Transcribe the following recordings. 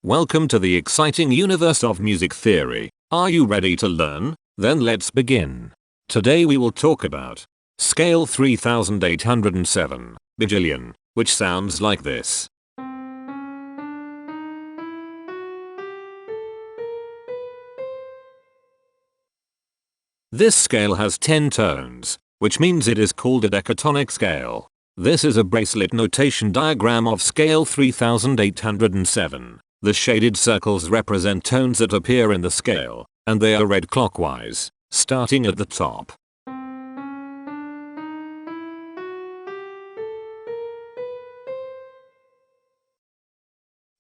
Welcome to the exciting universe of music theory. Are you ready to learn? Then let's begin. Today we will talk about scale 3807, bajillion, which sounds like this. This scale has 10 tones, which means it is called a decatonic scale. This is a bracelet notation diagram of scale 3807. The shaded circles represent tones that appear in the scale, and they are read clockwise, starting at the top.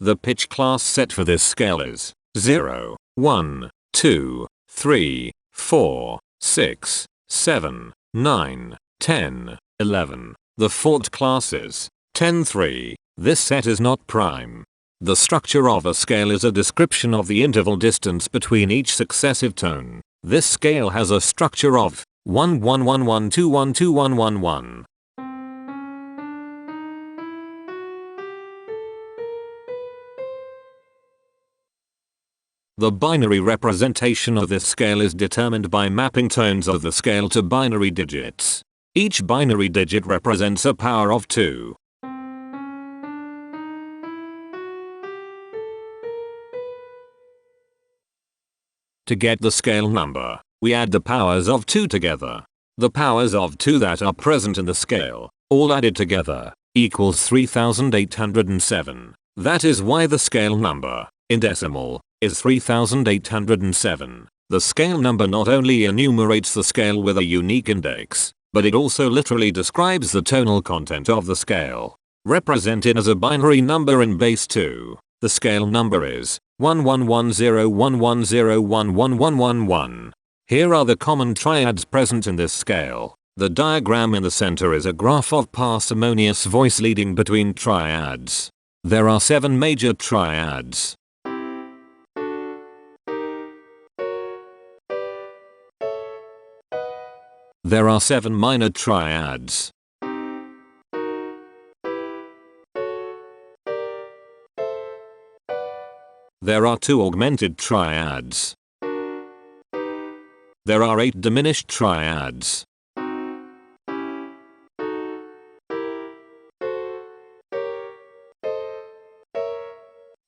The pitch class set for this scale is 0, 1, 2, 3, 4, 6, 7, 9, 10, 11. The Fort class is 10, 3. This set is not prime. The structure of a scale is a description of the interval distance between each successive tone. This scale has a structure of 1 1 1 1 2 1 2 1 1 1. The binary representation of this scale is determined by mapping tones of the scale to binary digits. Each binary digit represents a power of 2. To get the scale number, we add the powers of 2 together. The powers of 2 that are present in the scale, all added together, equals 3807. That is why the scale number, in decimal, is 3807. The scale number not only enumerates the scale with a unique index, but it also literally describes the tonal content of the scale. Represented as a binary number in base 2, the scale number is 111011011111. Here are the common triads present in this scale. The diagram in the center is a graph of parsimonious voice leading between triads. There are 7 major triads. There are 7 minor triads. There are 2 augmented triads. There are 8 diminished triads.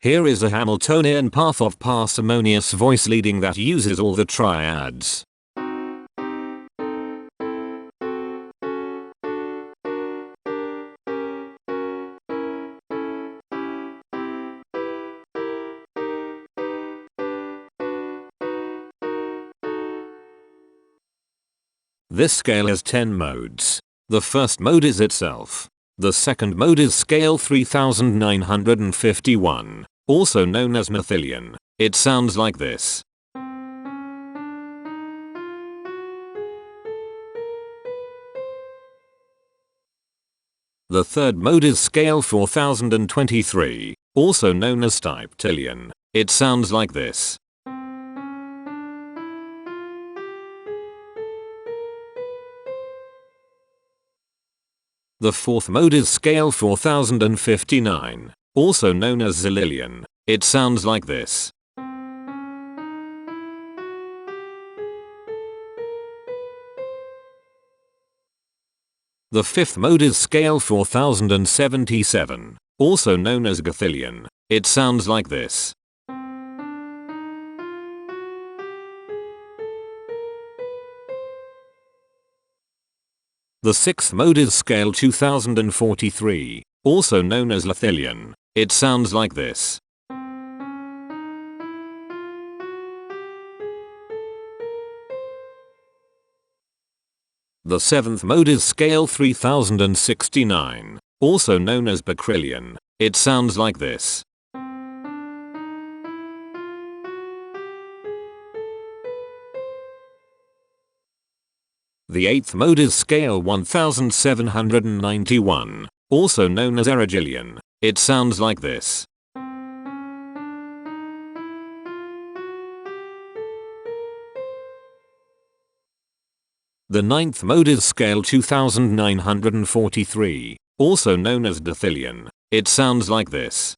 Here is a Hamiltonian path of parsimonious voice leading that uses all the triads. This scale has 10 modes. The first mode is itself. The second mode is scale 3951, also known as Mathillion. It sounds like this. The third mode is scale 4023, also known as Styptillion. It sounds like this. The fourth mode is scale 4059, also known as Zilillion. It sounds like this. The fifth mode is scale 4077, also known as Gathillion. It sounds like this. The sixth mode is scale 2043, also known as Lathillion. It sounds like this. The seventh mode is scale 3069, also known as Bacrillion. It sounds like this. The eighth mode is scale 1791, also known as Erigillion. It sounds like this. The ninth mode is scale 2943, also known as Dathillion. It sounds like this.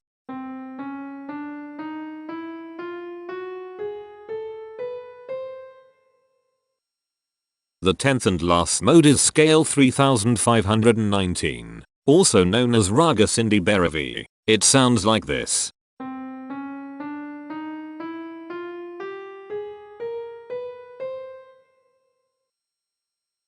The 10th and last mode is scale 3519, also known as Raga Sindhi Bhairavi. It sounds like this.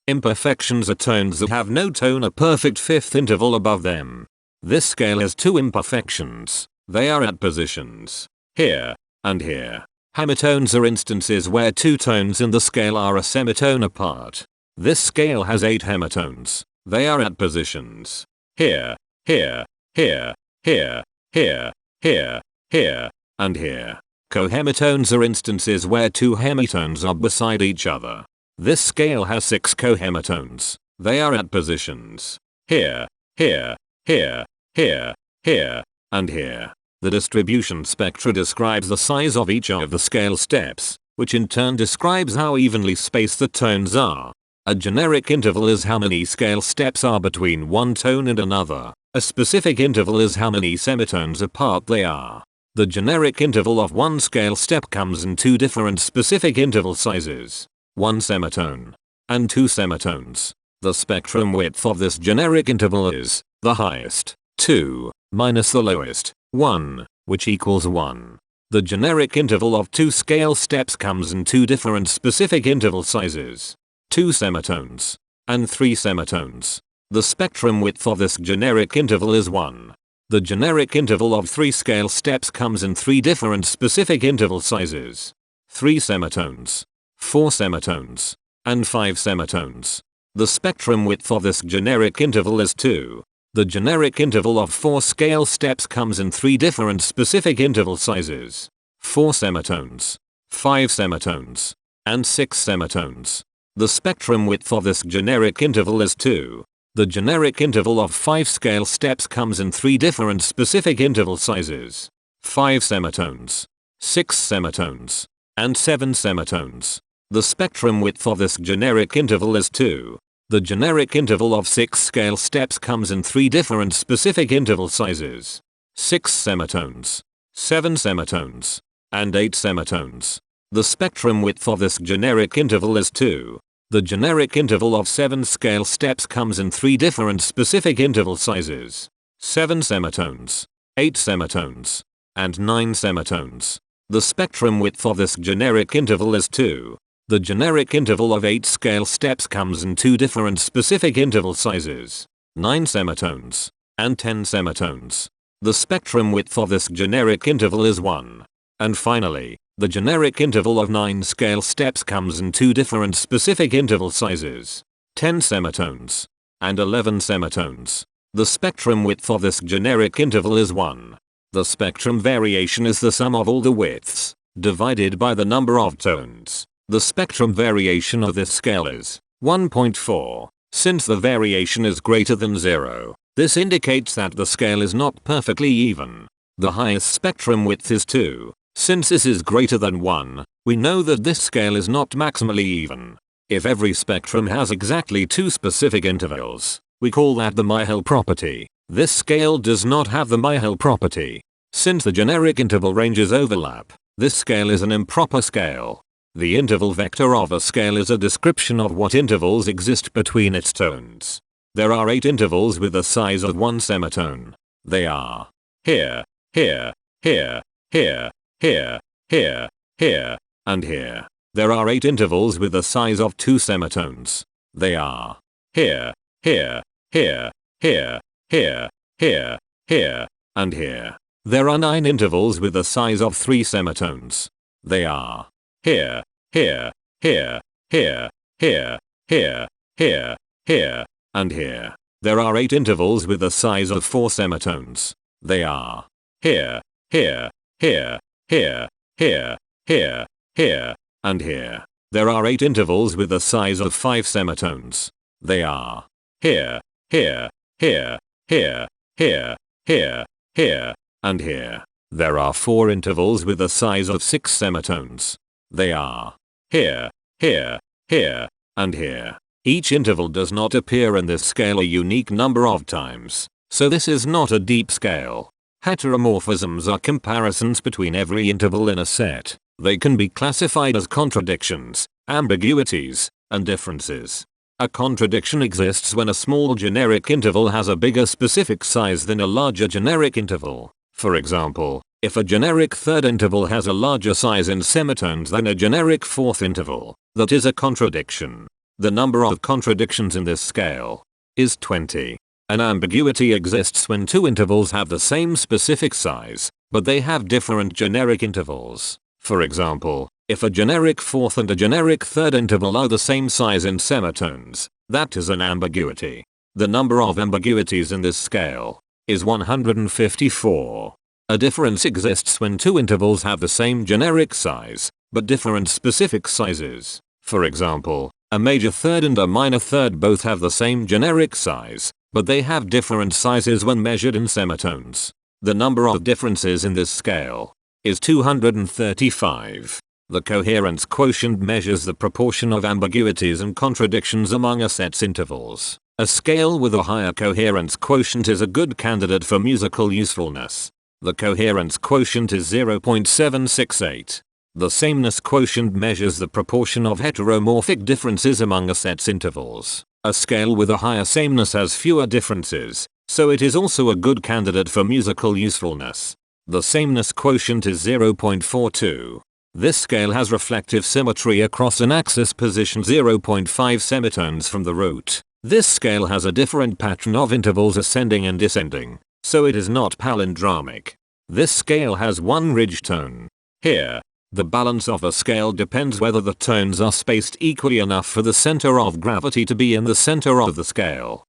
Imperfections are tones that have no tone, a perfect fifth interval above them. This scale has two imperfections. They are at positions here and here. Hemitones are instances where two tones in the scale are a semitone apart. This scale has 8 hemitones. They are at positions here, here, here, here, here, here, here, and here. Cohemitones are instances where two hemitones are beside each other. This scale has 6 cohemitones. They are at positions here, here, here, here, here, and here. The distribution spectra describes the size of each of the scale steps, which in turn describes how evenly spaced the tones are. A generic interval is how many scale steps are between one tone and another. A specific interval is how many semitones apart they are. The generic interval of one scale step comes in two different specific interval sizes: 1 semitone and 2 semitones. The spectrum width of this generic interval is the highest, 2, minus the lowest, 1, which equals 1. The generic interval of 2 scale steps comes in two different specific interval sizes: 2 semitones and 3 semitones. The spectrum width of this generic interval is 1. The generic interval of 3 scale steps comes in 3 different specific interval sizes: 3 semitones, 4 semitones, and 5 semitones. The spectrum width of this generic interval is 2. The generic interval of 4 scale steps comes in 3 different specific interval sizes: 4 semitones, 5 semitones, and 6 semitones. The spectrum width of this generic interval is 2. The generic interval of 5 scale steps comes in 3 different specific interval sizes: 5 semitones, 6 semitones, and 7 semitones. The spectrum width of this generic interval is 2. The generic interval of 6 scale steps comes in 3 different specific interval sizes: 6 semitones, 7 semitones, and 8 semitones. The spectrum width of this generic interval is 2. The generic interval of 7 scale steps comes in 3 different specific interval sizes: 7 semitones, 8 semitones, and 9 semitones. The spectrum width of this generic interval is 2. The generic interval of 8 scale steps comes in 2 different specific interval sizes: 9 semitones and 10 semitones. The spectrum width of this generic interval is 1. And finally, the generic interval of 9 scale steps comes in 2 different specific interval sizes: 10 semitones and 11 semitones. The spectrum width of this generic interval is 1. The spectrum variation is the sum of all the widths, divided by the number of tones. The spectrum variation of this scale is 1.4. Since the variation is greater than 0, this indicates that the scale is not perfectly even. The highest spectrum width is 2. Since this is greater than 1, we know that this scale is not maximally even. If every spectrum has exactly 2 specific intervals, we call that the Myhill property. This scale does not have the Myhill property. Since the generic interval ranges overlap, this scale is an improper scale. The interval vector of a scale is a description of what intervals exist between its tones. There are 8 intervals with the size of 1 semitone. They are here, here, here, here, here, here, here, and here. There are 8 intervals with the size of 2 semitones. They are here, here, here, here, here, here, here, and here. There are 9 intervals with the size of 3 semitones. They are here, here, here, here, here, here, here, here, and here. There are 8 intervals with the size of 4 semitones. They are here, here, here, here, here, here, here, and here. There are 8 intervals with the size of 5 semitones. They are here, here, here, here, here, here, here, and here. There are 4 intervals with the size of 6 semitones. They are here, here, here, and here. Each interval does not appear in this scale a unique number of times, so this is not a deep scale. Heteromorphisms are comparisons between every interval in a set. They can be classified as contradictions, Ambiguities and differences. A contradiction exists when a small generic interval has a bigger specific size than a larger generic interval. For example, if a generic third interval has a larger size in semitones than a generic fourth interval, that is a contradiction. The number of contradictions in this scale is 20. An ambiguity exists when two intervals have the same specific size, but they have different generic intervals. For example, if a generic fourth and a generic third interval are the same size in semitones, that is an ambiguity. The number of ambiguities in this scale is 154. A difference exists when two intervals have the same generic size, but different specific sizes. For example, a major third and a minor third both have the same generic size, but they have different sizes when measured in semitones. The number of differences in this scale is 235. The coherence quotient measures the proportion of ambiguities and contradictions among a set's intervals. A scale with a higher coherence quotient is a good candidate for musical usefulness. The coherence quotient is 0.768. The sameness quotient measures the proportion of heteromorphic differences among a set's intervals. A scale with a higher sameness has fewer differences, so it is also a good candidate for musical usefulness. The sameness quotient is 0.42. This scale has reflective symmetry across an axis positioned 0.5 semitones from the root. This scale has a different pattern of intervals ascending and descending, so it is not palindromic. This scale has one ridge tone. Here, the balance of a scale depends whether the tones are spaced equally enough for the center of gravity to be in the center of the scale.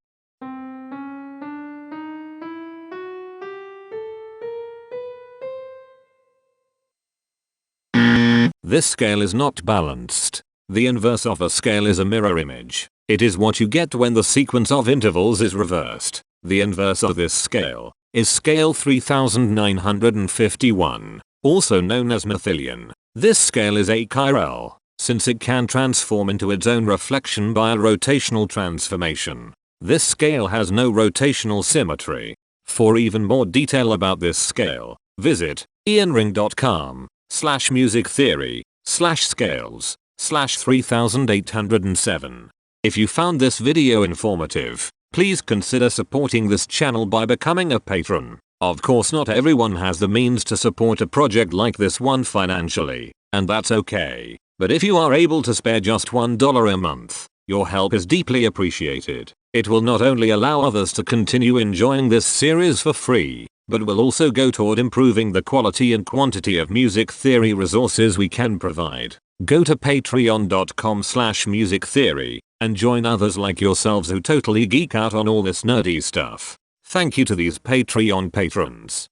This scale is not balanced. The inverse of a scale is a mirror image. It is what you get when the sequence of intervals is reversed. The inverse of this scale is scale 3951, also known as Mathillian. This scale is achiral, since it can transform into its own reflection by a rotational transformation. This scale has no rotational symmetry. For even more detail about this scale, visit ianring.com/musictheory/scales/3807. If you found this video informative, please consider supporting this channel by becoming a patron. Of course, not everyone has the means to support a project like this one financially, and that's okay. But if you are able to spare just $1 a month, your help is deeply appreciated. It will not only allow others to continue enjoying this series for free, but will also go toward improving the quality and quantity of music theory resources we can provide. Go to patreon.com/musictheory and join others like yourselves who totally geek out on all this nerdy stuff. Thank you to these Patreon patrons.